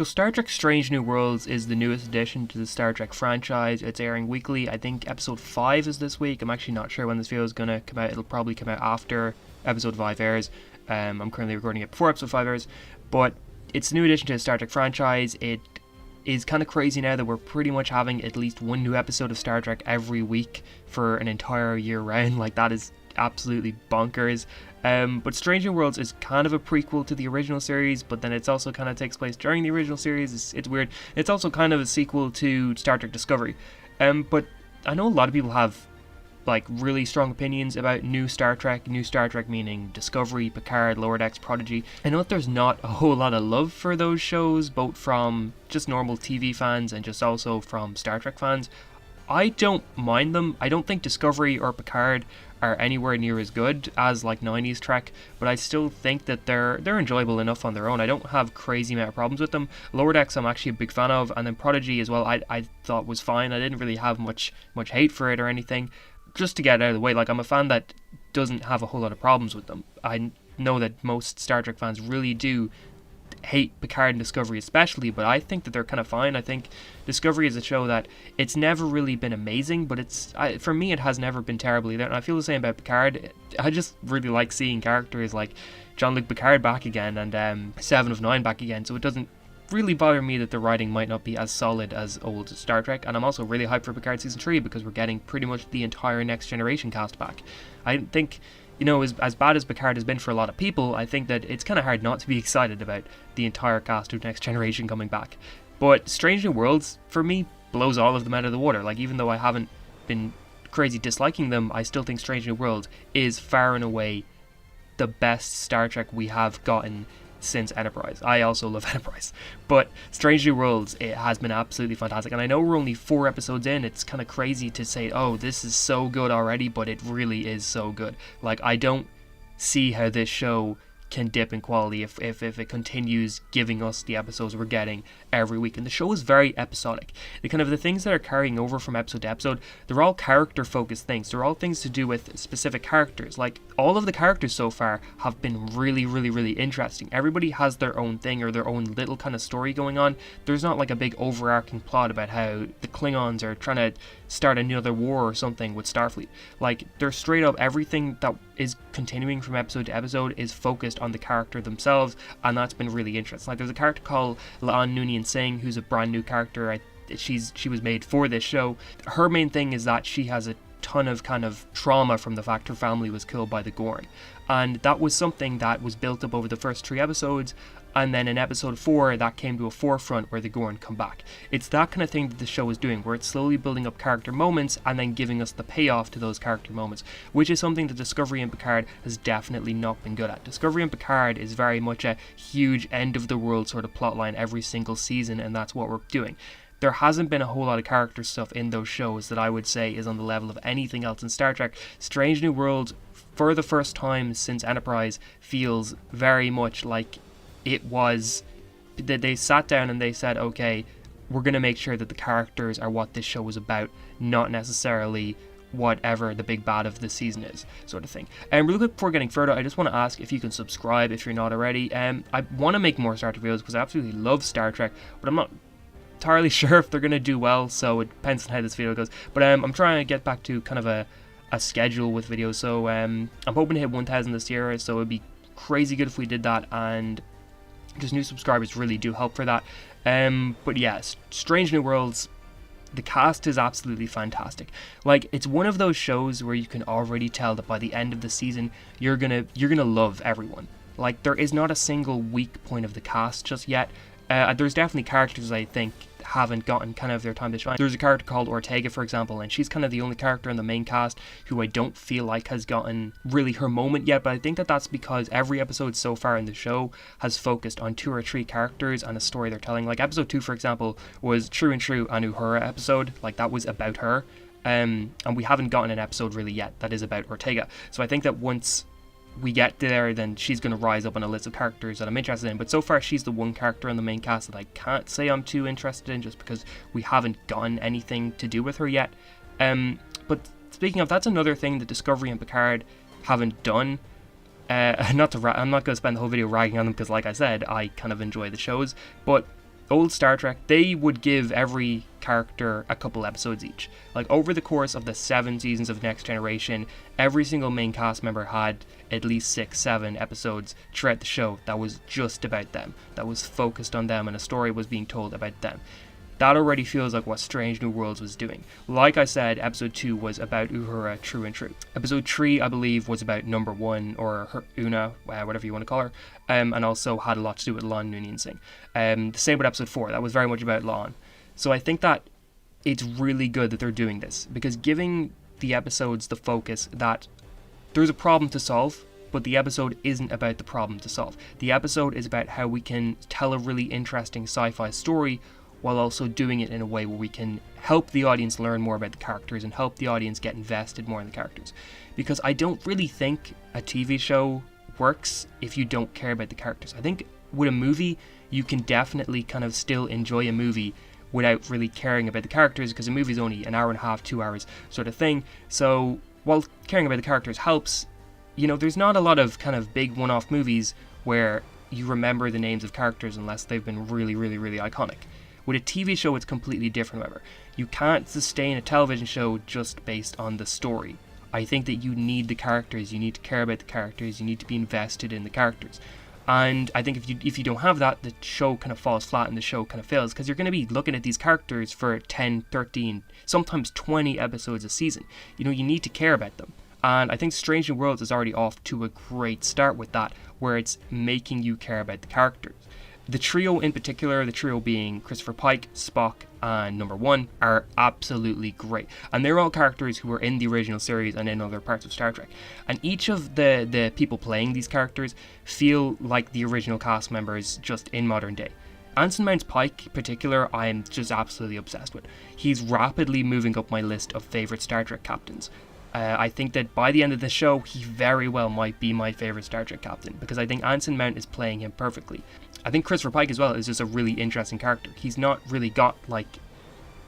So Star Trek Strange New Worlds is the newest addition to the Star Trek franchise. It's airing weekly. I think episode 5 is this week. I'm actually not sure when this video is going to come out. It'll probably come out after episode 5 airs. I'm currently recording it before episode 5 airs. But it's a new addition to the Star Trek franchise. It is kind of crazy now that we're pretty much having at least one new episode of Star Trek every week for an entire year round. Like, that is absolutely bonkers. But Strange New Worlds is kind of a prequel to the original series, but then it's also kind of takes place during the original series. It's weird. It's also kind of a sequel to Star Trek Discovery. But I know a lot of people have like really strong opinions about new Star Trek meaning Discovery, Picard, Lower Decks, Prodigy. I know that there's not a whole lot of love for those shows, both from just normal TV fans and just also from Star Trek fans. I don't mind them. I don't think Discovery or Picard are anywhere near as good as like 90s Trek, but I still think that they're enjoyable enough on their own. I don't have crazy amount of problems with them. Lower Decks I'm actually a big fan of, and then Prodigy as well I thought was fine. I didn't really have much hate for it or anything. Just to get it out of the way, like, I'm a fan that doesn't have a whole lot of problems with them. I know that most Star Trek fans really do hate Picard and Discovery especially, but I think that they're kind of fine. I think Discovery is a show that it's never really been amazing, but for me it has never been terrible either, and I feel the same about Picard. I just really like seeing characters like Jean-Luc Picard back again and Seven of Nine back again, so it doesn't really bother me that the writing might not be as solid as old Star Trek. And I'm also really hyped for Picard Season 3 because we're getting pretty much the entire Next Generation cast back. I think, you know, as bad as Picard has been for a lot of people, I think that it's kind of hard not to be excited about the entire cast of Next Generation coming back. But Strange New Worlds, for me, blows all of them out of the water. Like, even though I haven't been crazy disliking them, I still think Strange New Worlds is far and away the best Star Trek we have gotten since Enterprise. I also love Enterprise, but Strange New Worlds, it has been absolutely fantastic. And I know we're only 4 episodes in. It's kind of crazy to say, oh, this is so good already, but it really is so good. Like, I don't see how this show can dip in quality if it continues giving us the episodes we're getting every week. And the show is very episodic. The things that are carrying over from episode to episode, they're all character focused things. They're all things to do with specific characters. Like, all of the characters so far have been really, really, really interesting. Everybody has their own thing or their own little kind of story going on. There's not like a big overarching plot about how the Klingons are trying to start another war or something with Starfleet. Like, they're straight up, everything that is continuing from episode to episode is focused on the character themselves, and that's been really interesting. Like, there's a character called Laan Noonien Singh, who's a brand new character. She was made for this show. Her main thing is that she has a ton of kind of trauma from the fact her family was killed by the Gorn, and that was something that was built up over the first 3 episodes, and then in episode 4 that came to a forefront where the Gorn come back. It's that kind of thing that the show is doing, where it's slowly building up character moments and then giving us the payoff to those character moments, which is something that Discovery and Picard has definitely not been good at. Discovery and Picard is very much a huge end of the world sort of plotline every single season, and that's what we're doing. There hasn't been a whole lot of character stuff in those shows that I would say is on the level of anything else in Star Trek. Strange New Worlds, for the first time since Enterprise, feels very much like it was that they sat down and they said, okay, we're going to make sure that the characters are what this show is about, not necessarily whatever the big bad of the season is, sort of thing. And really quick before getting further, I just want to ask if you can subscribe if you're not already. I want to make more Star Trek videos because I absolutely love Star Trek, but I'm not entirely sure if they're going to do well, so it depends on how this video goes. But I'm trying to get back to kind of a schedule with videos, so I'm hoping to hit 1,000 this year, so it'd be crazy good if we did that, and just new subscribers really do help for that. But yeah, Strange New Worlds, the cast is absolutely fantastic. Like, it's one of those shows where you can already tell that by the end of the season you're gonna love everyone. Like, there is not a single weak point of the cast just yet. There's definitely characters I think haven't gotten kind of their time to shine. There's a character called Ortega, for example, and she's kind of the only character in the main cast who I don't feel like has gotten really her moment yet, but I think that that's because every episode so far in the show has focused on 2 or 3 characters and a story they're telling. Like, episode 2, for example, was True and True, an Uhura episode. Like, that was about her, and we haven't gotten an episode really yet that is about Ortega. So I think that once we get there, then she's going to rise up on a list of characters that I'm interested in. But so far, she's the one character in the main cast that I can't say I'm too interested in, just because we haven't gotten anything to do with her yet. But speaking of, that's another thing that Discovery and Picard haven't done. I'm not going to spend the whole video ragging on them because, like I said, I kind of enjoy the shows. But old Star Trek, they would give every character a couple episodes each. Like over the course of the 7 seasons of Next Generation, every single main cast member had at least 6-7 episodes throughout the show that was just about them, that was focused on them, and a story was being told about them. That already feels like what Strange New Worlds was doing. Like I said, episode 2 was about Uhura, true and true. Episode 3, I believe, was about number 1, or Una, whatever you want to call her, and also had a lot to do with Lon Noonien Singh. The same with episode 4, that was very much about Lon. So I think that it's really good that they're doing this, because giving the episodes the focus that there's a problem to solve, but the episode isn't about the problem to solve. The episode is about how we can tell a really interesting sci-fi story while also doing it in a way where we can help the audience learn more about the characters and help the audience get invested more in the characters. Because I don't really think a TV show works if you don't care about the characters. I think with a movie, you can definitely kind of still enjoy a movie without really caring about the characters, because a movie is only an hour and a half, 2 hours sort of thing. So while caring about the characters helps, you know, there's not a lot of kind of big one-off movies where you remember the names of characters unless they've been really, really, really iconic. With a TV show, it's completely different, however. You can't sustain a television show just based on the story. I think that you need the characters, you need to care about the characters, you need to be invested in the characters. And I think if you don't have that, the show kind of falls flat and the show kind of fails, because you're going to be looking at these characters for 10, 13, sometimes 20 episodes a season. You know, you need to care about them. And I think Strange New Worlds is already off to a great start with that, where it's making you care about the characters. The trio in particular, the trio being Christopher Pike, Spock, and Number 1, are absolutely great. And they're all characters who were in the original series and in other parts of Star Trek. And each of the people playing these characters feel like the original cast members just in modern day. Anson Mount's Pike in particular, I'm just absolutely obsessed with. He's rapidly moving up my list of favourite Star Trek captains. I think that by the end of the show, he very well might be my favourite Star Trek captain, because I think Anson Mount is playing him perfectly. I think Christopher Pike as well is just a really interesting character. He's not really got like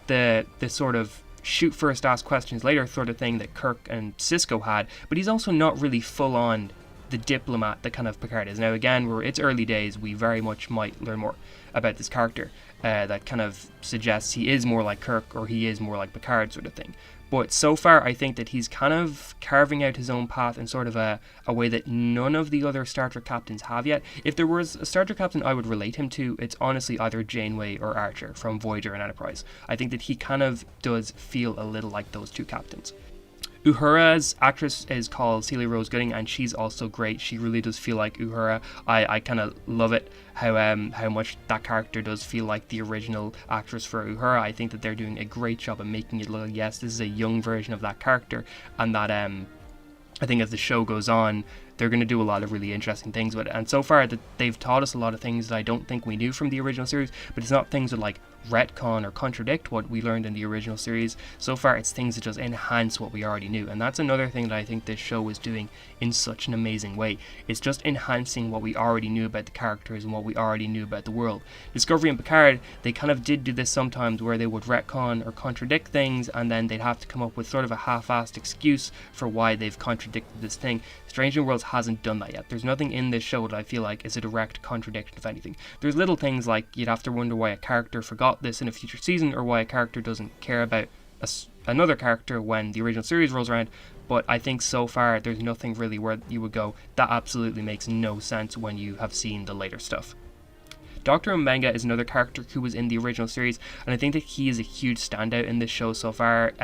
the sort of shoot first, ask questions later sort of thing that Kirk and Cisco had, but he's also not really full on the diplomat that kind of Picard is. Now again, it's early days, we very much might learn more about this character that kind of suggests he is more like Kirk or he is more like Picard sort of thing. But so far, I think that he's kind of carving out his own path in sort of a way that none of the other Star Trek captains have yet. If there was a Star Trek captain I would relate him to, it's honestly either Janeway or Archer from Voyager and Enterprise. I think that he kind of does feel a little like those two captains. Uhura's actress is called Celia Rose Gooding, and she's also great. She really does feel like Uhura. I kind of love it how much that character does feel like the original actress for Uhura. I think that they're doing a great job of making it look like, yes, this is a young version of that character, and that I think as the show goes on, they're going to do a lot of really interesting things with it. And so far, that they've taught us a lot of things that I don't think we knew from the original series, but it's not things that like retcon or contradict what we learned in the original series. So far, it's things that just enhance what we already knew, and that's another thing that I think this show is doing in such an amazing way. It's just enhancing what we already knew about the characters and what we already knew about the world. Discovery and Picard, they kind of did do this sometimes, where they would retcon or contradict things, and then they'd have to come up with sort of a half-assed excuse for why they've contradicted this thing. Strange New Worlds hasn't done that yet. There's nothing in this show that I feel like is a direct contradiction of anything. There's little things like you'd have to wonder why a character forgot this in a future season, or why a character doesn't care about another character when the original series rolls around, but I think so far there's nothing really where you would go, that absolutely makes no sense when you have seen the later stuff. Dr. Mbenga is another character who was in the original series, and I think that he is a huge standout in this show so far.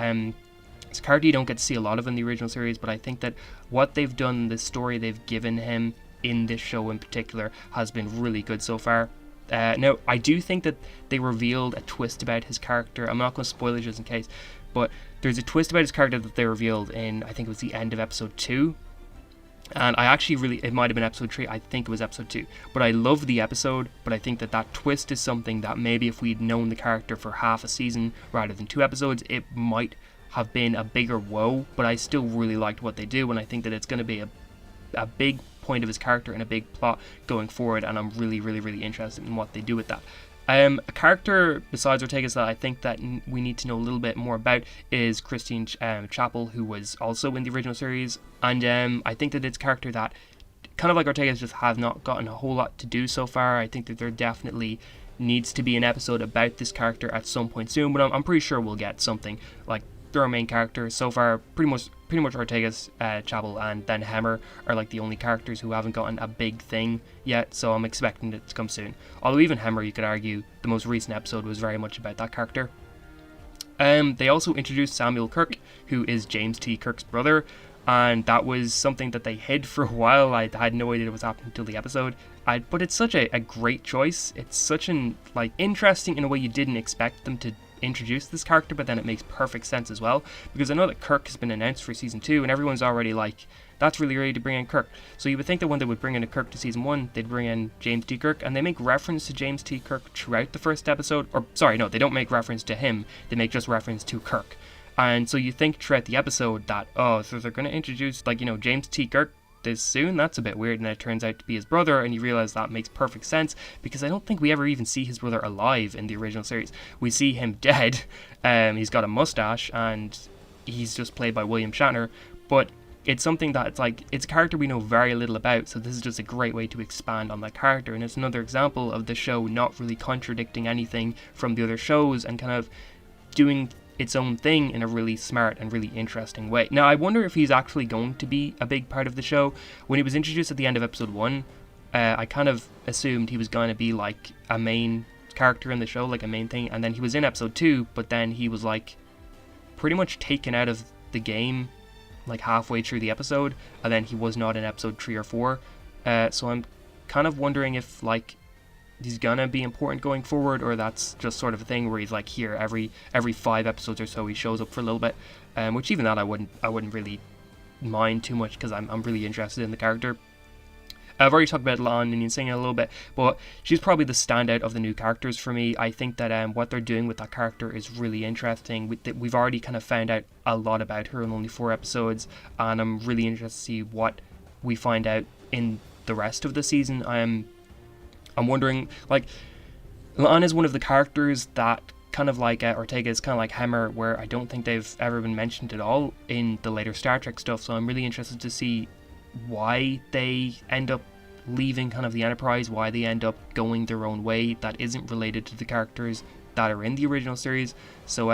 It's a character you don't get to see a lot of in the original series, but I think that what they've done, the story they've given him in this show in particular, has been really good so far. Now, I do think that they revealed a twist about his character. I'm not going to spoil it just in case, but there's a twist about his character that they revealed in, I think it was the end of episode 2. And I actually it might have been episode 3, I think it was episode 2. But I love the episode, but I think that twist is something that maybe if we'd known the character for half a season rather than 2 episodes, it might have been a bigger woe, but I still really liked what they do, and I think that it's going to be a big point of his character and a big plot going forward, and I'm really, really, really interested in what they do with that. A character besides Ortegas that I think that we need to know a little bit more about is Christine Chapel, who was also in the original series, and I think that it's a character that, kind of like Ortegas, just has not gotten a whole lot to do so far. I think that they're definitely needs to be an episode about this character at some point soon, but I'm pretty sure we'll get something. Like, they're our main characters so far. Pretty much Ortega's, Chapel, and then Hemmer are like the only characters who haven't gotten a big thing yet, so I'm expecting it to come soon. Although even Hemmer, you could argue, the most recent episode was very much about that character. They also introduced Samuel Kirk, who is James T. Kirk's brother, and that was something that they hid for a while. I had no idea it was happening until the episode. But it's such a great choice. It's such an, like, interesting in a way you didn't expect them to introduce this character, but then it makes perfect sense as well, because I know that Kirk has been announced for season 2 and everyone's already like, that's really ready to bring in Kirk. So you would think that when they would bring in a Kirk to season 1, they'd bring in James T. Kirk, and they make reference to James T. Kirk throughout the first episode. Or sorry, no, they don't make reference to him, they make just reference to Kirk. And so you think throughout the episode that, oh, so they're going to introduce, like, you know, James T. Kirk this soon? That's a bit weird. And it turns out to be his brother, and you realize that makes perfect sense, because I don't think we ever even see his brother alive in the original series. We see him dead. He's got a mustache, and he's just played by William Shatner, but it's something that it's a character we know very little about, so this is just a great way to expand on that character, and it's another example of the show not really contradicting anything from the other shows and kind of doing its own thing in a really smart and really interesting way. Now, I wonder if he's actually going to be a big part of the show. When he was introduced at the end of episode 1, I kind of assumed he was going to be like a main character in the show, like a main thing, and then he was in episode 2, but then he was like pretty much taken out of the game like halfway through the episode, and then he was not in episode 3 or 4. So I'm kind of wondering if like he's gonna be important going forward, or that's just sort of a thing where he's like here every 5 episodes or so he shows up for a little bit, which even that I wouldn't really mind too much, because I'm really interested in the character. I've already talked about Lon Indian Singing a little bit, but she's probably the standout of the new characters for me. I think that what they're doing with that character is really interesting. We've already kind of found out a lot about her in only 4 episodes, and I'm really interested to see what we find out in the rest of the season. I'm wondering, like, Lon is one of the characters that kind of like Ortega is kind of like Hemmer, where I don't think they've ever been mentioned at all in the later Star Trek stuff, so I'm really interested to see why they end up leaving kind of the Enterprise, why they end up going their own way that isn't related to the characters that are in the original series. So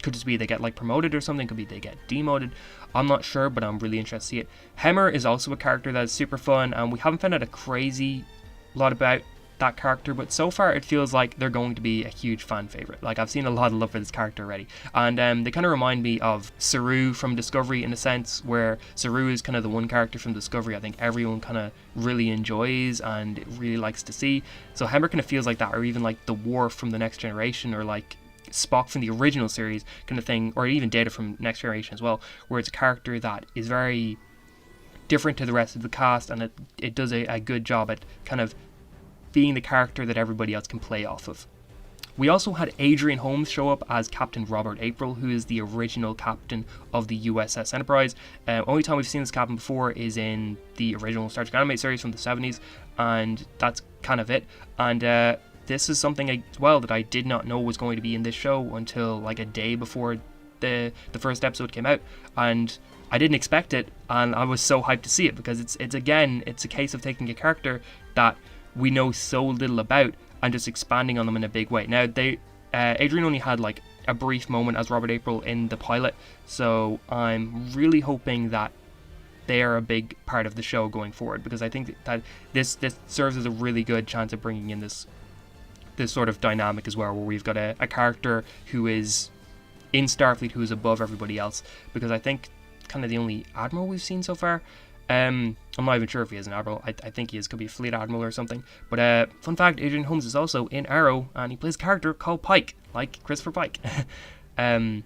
could just be they get like promoted or something, could be they get demoted, I'm not sure, but I'm really interested to see it. Hemmer is also a character that is super fun, and we haven't found out a crazy lot about that character, but so far it feels like they're going to be a huge fan favorite. Like, I've seen a lot of love for this character already, and they kind of remind me of Saru from Discovery in a sense, where Saru is kind of the one character from Discovery I think everyone kind of really enjoys and really likes to see. So Hemmer kind of feels like that, or even like the Worf from the Next Generation, or like Spock from the original series kind of thing, or even Data from Next Generation as well, where it's a character that is very different to the rest of the cast, and it does a good job at kind of being the character that everybody else can play off of. We also had Adrian Holmes show up as Captain Robert April, who is the original captain of the USS Enterprise. Only time we've seen this captain before is in the original Star Trek animated series from the 70s, and that's kind of it. And this is something as well that I did not know was going to be in this show until like a day before the first episode came out, and I didn't expect it, and I was so hyped to see it, because it's a case of taking a character that we know so little about and just expanding on them in a big way. Now, Adrian only had like a brief moment as Robert April in the pilot, so I'm really hoping that they are a big part of the show going forward, because I think that this serves as a really good chance of bringing in this sort of dynamic as well, where we've got a character who is in Starfleet who is above everybody else, because I think kind of the only admiral we've seen so far. I'm not even sure if he is an admiral. I think he is, could be a fleet admiral or something. But fun fact, Adrian Holmes is also in Arrow, and he plays a character called Pike, like Christopher Pike. So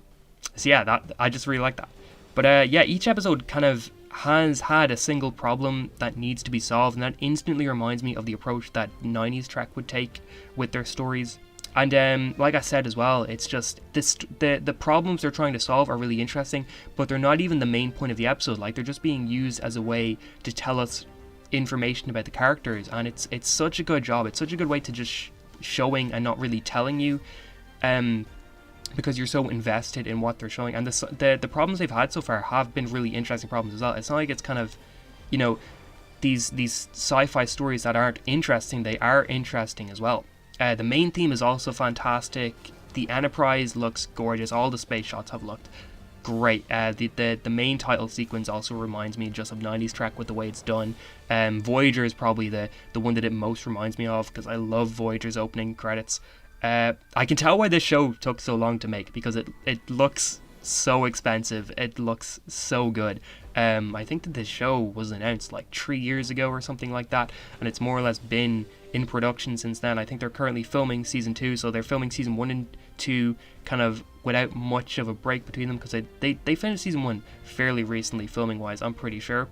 yeah, that I just really like that. But yeah, each episode kind of has had a single problem that needs to be solved, and that instantly reminds me of the approach that 90s Trek would take with their stories. And like I said as well, it's just the problems they're trying to solve are really interesting, but they're not even the main point of the episode. Like, they're just being used as a way to tell us information about the characters, and it's such a good job. It's such a good way to just showing and not really telling you, because you're so invested in what they're showing. And the problems they've had so far have been really interesting problems as well. It's not like it's kind of, you know, these sci-fi stories that aren't interesting. They are interesting as well. The main theme is also fantastic. The Enterprise looks gorgeous. All the space shots have looked great. The main title sequence also reminds me just of 90s Trek with the way it's done. Voyager is probably the one that it most reminds me of, because I love Voyager's opening credits. I can tell why this show took so long to make, because it looks so expensive. It looks so good. I think that this show was announced like 3 years ago or something like that, and it's more or less been in production since then. I think they're currently filming season 2, so they're filming season 1 and 2 kind of without much of a break between them, because they finished season 1 fairly recently filming wise, I'm pretty sure.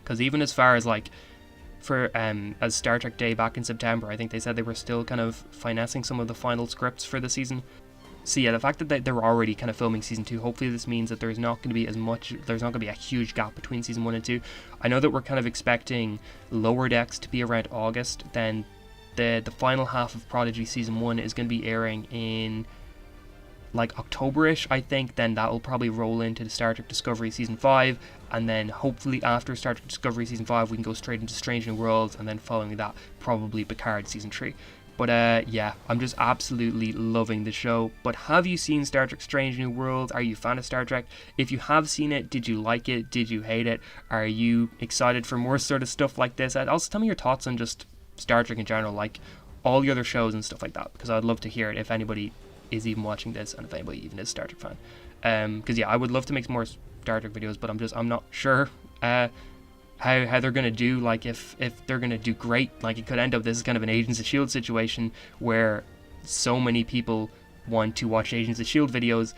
Because even as far as like for as Star Trek Day back in September, I think they said they were still kind of financing some of the final scripts for the season. So yeah, the fact that they're already kind of filming season 2, hopefully this means that there's not going to be a huge gap between season 1 and 2. I know that we're kind of expecting Lower Decks to be around August, then the final half of Prodigy season 1 is going to be airing in like October-ish, I think. Then that will probably roll into the Star Trek Discovery season 5, and then hopefully after Star Trek Discovery season 5 we can go straight into Strange New Worlds, and then following that probably Picard season 3. But yeah, I'm just absolutely loving the show. But have you seen Star Trek Strange New Worlds? Are you a fan of Star Trek? If you have seen it, did you like it? Did you hate it? Are you excited for more sort of stuff like this? And also tell me your thoughts on just Star Trek in general, like all the other shows and stuff like that, because I'd love to hear it if anybody is even watching this, and if anybody even is a Star Trek fan. Because yeah, I would love to make some more Star Trek videos, but I'm not sure how they're going to do, like if they're going to do great. Like it could end up this is kind of an Agents of S.H.I.E.L.D. situation where so many people want to watch Agents of S.H.I.E.L.D. videos.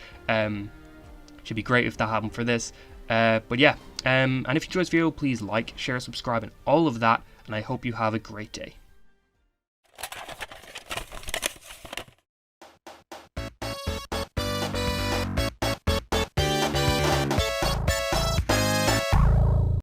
Should be great if that happened for this. But yeah, and if you enjoyed this video, please like, share, subscribe, and all of that, and I hope you have a great day.